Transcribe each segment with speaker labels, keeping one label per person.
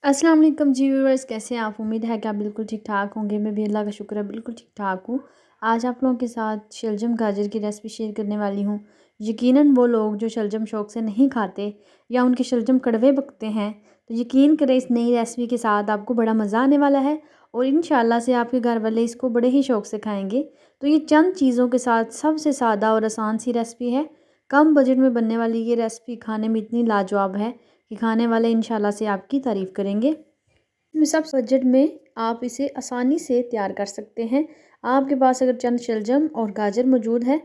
Speaker 1: अस्सलाम वालेकुम जी व्यूअर्स, कैसे हैं आप। उम्मीद है कि आप बिल्कुल ठीक ठाक होंगे। मैं भी अल्लाह का शुक्र है बिल्कुल ठीक ठाक हूँ। आज आप लोगों के साथ शलजम गाजर की रेसिपी शेयर करने वाली हूँ। यकीनन वो लोग जो शलजम शौक़ से नहीं खाते या उनके शलजम कड़वे पकते हैं, तो यकीन करें इस नई रेसिपी के साथ आपको बड़ा मज़ा आने वाला है और इंशाल्लाह से आपके घर वाले इसको बड़े ही शौक़ से खाएँगे। तो ये चंद चीज़ों के साथ सबसे सादा और आसान सी रेसिपी है। कम बजट में बनने वाली ये रेसिपी खाने में इतनी लाजवाब है कि खाने वाले इंशाल्लाह से आपकी तारीफ़ करेंगे। सब बजट में आप इसे आसानी से तैयार कर सकते हैं। आपके पास अगर चंद शलजम और गाजर मौजूद है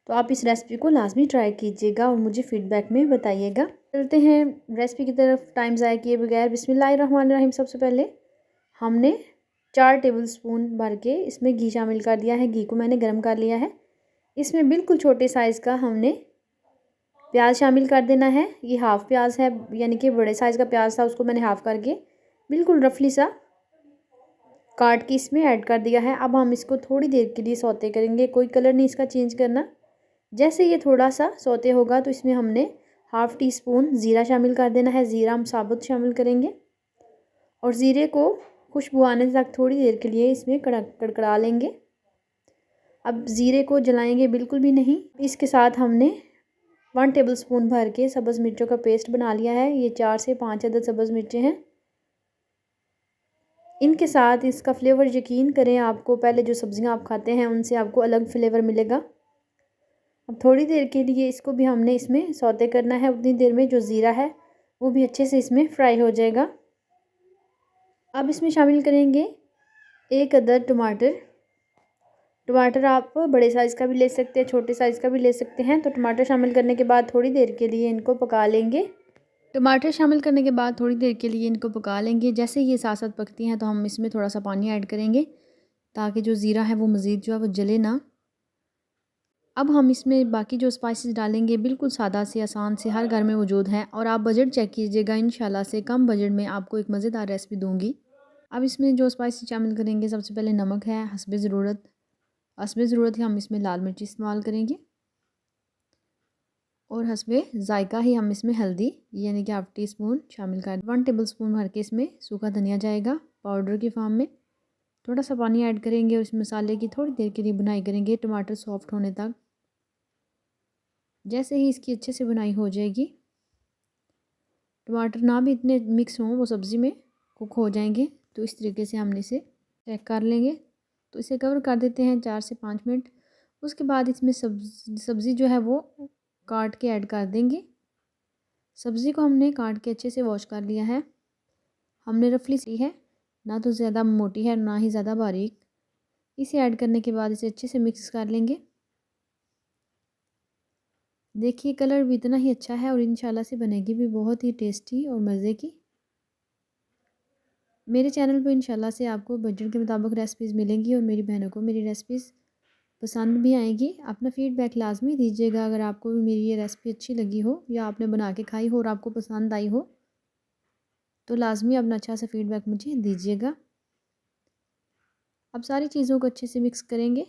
Speaker 1: तो आप इस रेसिपी को लाजमी ट्राई कीजिएगा और मुझे फ़ीडबैक में बताइएगा। चलते हैं रेसिपी की तरफ टाइम ज़ाया किए बगैर। बिस्मिल्लाहिर्रहमानिर्रहीम। सबसे पहले हमने 4 टेबल स्पून भर के इसमें घी शामिल कर दिया है। घी को मैंने गर्म कर लिया है। इसमें बिल्कुल छोटे साइज़ का हमने प्याज शामिल कर देना है। ये हाफ़ प्याज है, यानी कि बड़े साइज़ का प्याज था उसको मैंने हाफ़ करके बिल्कुल रफली सा काट के इसमें ऐड कर दिया है। अब हम इसको थोड़ी देर के लिए सौते करेंगे, कोई कलर नहीं इसका चेंज करना। जैसे ये थोड़ा सा सौते होगा तो इसमें हमने हाफ़ टी स्पून ज़ीरा शामिल कर देना है। ज़ीरा हम साबुत शामिल करेंगे और ज़ीरे को खुशबू आने तक थोड़ी देर के लिए इसमें कड़कड़ा लेंगे। अब ज़ीरे को जलाएंगे बिल्कुल भी नहीं। इसके साथ हमने 1 टेबल स्पून भर के सब्ज़ मिर्चों का पेस्ट बना लिया है। ये 4 से 5 अदद सब्ज़ मिर्चें हैं। इनके साथ इसका फ्लेवर यकीन करें आपको पहले जो सब्ज़ियां आप खाते हैं उनसे आपको अलग फ्लेवर मिलेगा। अब थोड़ी देर के लिए इसको भी हमने इसमें सौते करना है। उतनी देर में जो ज़ीरा है वो भी अच्छे से इसमें फ्राई हो जाएगा। अब इसमें शामिल करेंगे 1 अदद टमाटर। टमाटर आप बड़े साइज़ का भी ले सकते हैं, छोटे साइज़ का भी ले सकते हैं। तो टमाटर शामिल करने के बाद थोड़ी देर के लिए इनको पका लेंगे। टमाटर शामिल करने के बाद थोड़ी देर के लिए इनको पका लेंगे। जैसे ये साथ साथ पकती हैं तो हम इसमें थोड़ा सा पानी ऐड करेंगे ताकि जो ज़ीरा है वो मज़ीद जो है वो जले ना। अब हम इसमें बाकी जो स्पाइसेस डालेंगे बिल्कुल सादा से आसान से हर घर में मौजूद हैं और आप बजट चेक कीजिएगा। इंशाल्लाह से कम बजट में आपको एक मज़ेदार रेसिपी दूँगी। अब इसमें जो स्पाइसेस शामिल करेंगे, सबसे पहले नमक है हस्बे ज़रूरत। हस्बे ज़रूरत है हम इसमें लाल मिर्च इस्तेमाल करेंगे और हस्बे ज़ायका ही हम इसमें हल्दी यानी कि 1/2 टी स्पून शामिल कर 1 टेबल स्पून भर के इसमें सूखा धनिया जाएगा पाउडर की फॉर्म में। थोड़ा सा पानी ऐड करेंगे और इस मसाले की थोड़ी देर के लिए बुनाई करेंगे टमाटर सॉफ्ट होने तक। जैसे ही इसकी अच्छे से बुनाई हो जाएगी, टमाटर ना भी इतने मिक्स हों वो सब्ज़ी में कुक हो जाएंगे, तो इस तरीके से हमने इसे चेक कर लेंगे। तो इसे कवर कर देते हैं 4 से 5 मिनट। उसके बाद इसमें सब्ज़ी जो है वो काट के ऐड कर देंगे। सब्ज़ी को हमने काट के अच्छे से वॉश कर लिया है। हमने रफली सी है, ना तो ज़्यादा मोटी है ना ही ज़्यादा बारीक। इसे ऐड करने के बाद इसे अच्छे से मिक्स कर लेंगे। देखिए कलर भी इतना ही अच्छा है और इंशाल्लाह से बनेगी भी बहुत ही टेस्टी और मज़े की। मेरे चैनल पर इंशाल्लाह से आपको बजट के मुताबिक रेसिपीज़ मिलेंगी और मेरी बहनों को मेरी रेसिपीज़ पसंद भी आएंगी। अपना फ़ीडबैक लाजमी दीजिएगा अगर आपको भी मेरी ये रेसिपी अच्छी लगी हो या आपने बना के खाई हो और आपको पसंद आई हो, तो लाजमी अपना अच्छा सा फ़ीडबैक मुझे दीजिएगा। अब सारी चीज़ों को अच्छे से मिक्स करेंगे।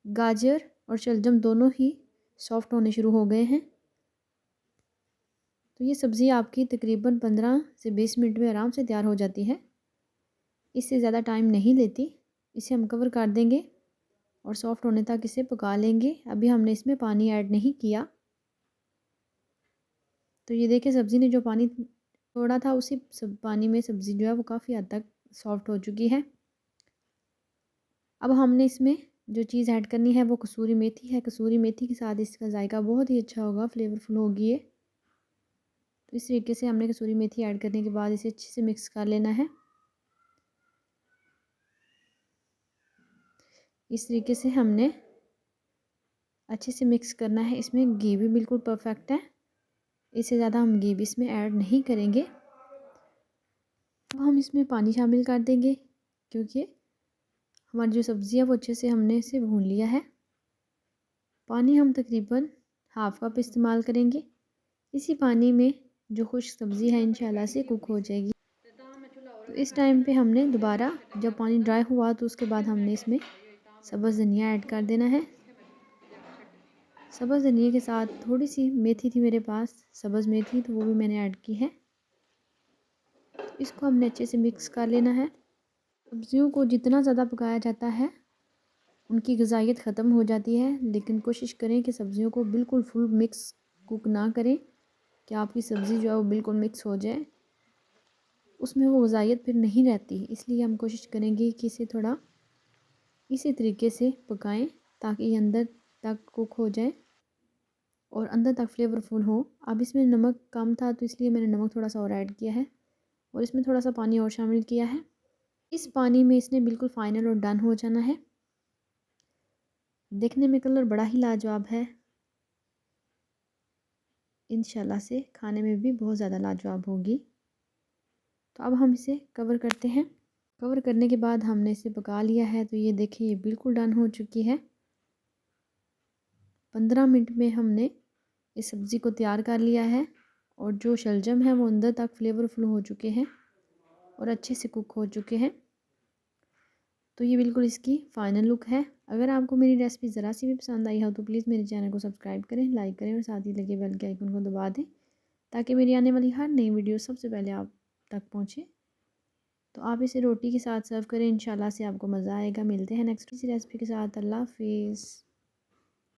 Speaker 1: गाजर और शलजम दोनों ही सॉफ्ट होने शुरू हो गए हैं। तो ये सब्ज़ी आपकी तकरीबन 15 से 20 मिनट में आराम से तैयार हो जाती है। इससे ज़्यादा टाइम नहीं लेती। इसे हम कवर कर देंगे और सॉफ्ट होने तक इसे पका लेंगे। अभी हमने इसमें पानी ऐड नहीं किया। तो ये देखिए सब्ज़ी ने जो पानी छोड़ा था उसी सब पानी में सब्ज़ी जो है वो काफ़ी हद तक सॉफ्ट हो चुकी है। अब हमने इसमें जो चीज़ ऐड करनी है वो कसूरी मेथी है। कसूरी मेथी के साथ इसका जायका बहुत ही अच्छा होगा, फ्लेवरफुल होगी ये। तो इस तरीके से हमने कसूरी मेथी ऐड करने के बाद इसे अच्छे से मिक्स कर लेना है। इस तरीके से हमने अच्छे से मिक्स करना है। इसमें घी भी बिल्कुल परफेक्ट है, इससे ज़्यादा हम घी भी इसमें ऐड नहीं करेंगे। अब हम इसमें पानी शामिल कर देंगे क्योंकि हमारी जो सब्ज़ी है वो अच्छे से हमने इसे भून लिया है। पानी हम तकरीबन हाफ़ कप इस्तेमाल करेंगे। इसी पानी में जो खुश्क सब्ज़ी है इंशाल्लाह से कुक हो जाएगी। तो इस टाइम पे हमने दोबारा जब पानी ड्राई हुआ तो उसके बाद हमने इसमें सब्ज़ धनिया ऐड कर देना है। सब्ज़ धनिया के साथ थोड़ी सी मेथी थी मेरे पास, सब्ज़ मेथी, तो वो भी मैंने ऐड की है। इसको हमने अच्छे से मिक्स कर लेना है। सब्ज़ियों को जितना ज़्यादा पकाया जाता है उनकी ग़िज़ाइयत ख़त्म हो जाती है, लेकिन कोशिश करें कि सब्ज़ियों को बिल्कुल फुल मिक्स कुक ना करें कि आपकी सब्ज़ी जो है वो बिल्कुल मिक्स हो जाए, उसमें वो ग़िज़ाइयत फिर नहीं रहती। इसलिए हम कोशिश करेंगे कि इसे थोड़ा इसी तरीके से पकाएं ताकि ये अंदर तक कुक हो जाए और अंदर तक फ्लेवरफुल हो। अब इसमें नमक कम था तो इसलिए मैंने नमक थोड़ा सा और ऐड किया है और इसमें थोड़ा सा पानी और शामिल किया है। इस पानी में इसने बिल्कुल फ़ाइनल और डन हो जाना है। देखने में कलर बड़ा ही लाजवाब है, इंशाल्लाह से खाने में भी बहुत ज़्यादा लाजवाब होगी। तो अब हम इसे कवर करते हैं। कवर करने के बाद हमने इसे पका लिया है। तो ये देखिए ये बिल्कुल डन हो चुकी है। 15 मिनट में हमने इस सब्ज़ी को तैयार कर लिया है और जो शलजम है वो अंदर तक फ्लेवरफुल हो चुके हैं और अच्छे से कुक हो चुके हैं। तो ये बिल्कुल इसकी फ़ाइनल लुक है। अगर आपको मेरी रेसिपी ज़रा सी भी पसंद आई हो तो प्लीज़ मेरे चैनल को सब्सक्राइब करें, लाइक करें और साथ ही लगे बेल के आइकन को दबा दें ताकि मेरी आने वाली हर नई वीडियो सबसे पहले आप तक पहुँचे। तो आप इसे रोटी के साथ सर्व करें, इंशाल्लाह से आपको मज़ा आएगा। मिलते हैं नेक्स्ट किसी रेसिपी के साथ। अल्लाह हाफ़िज़।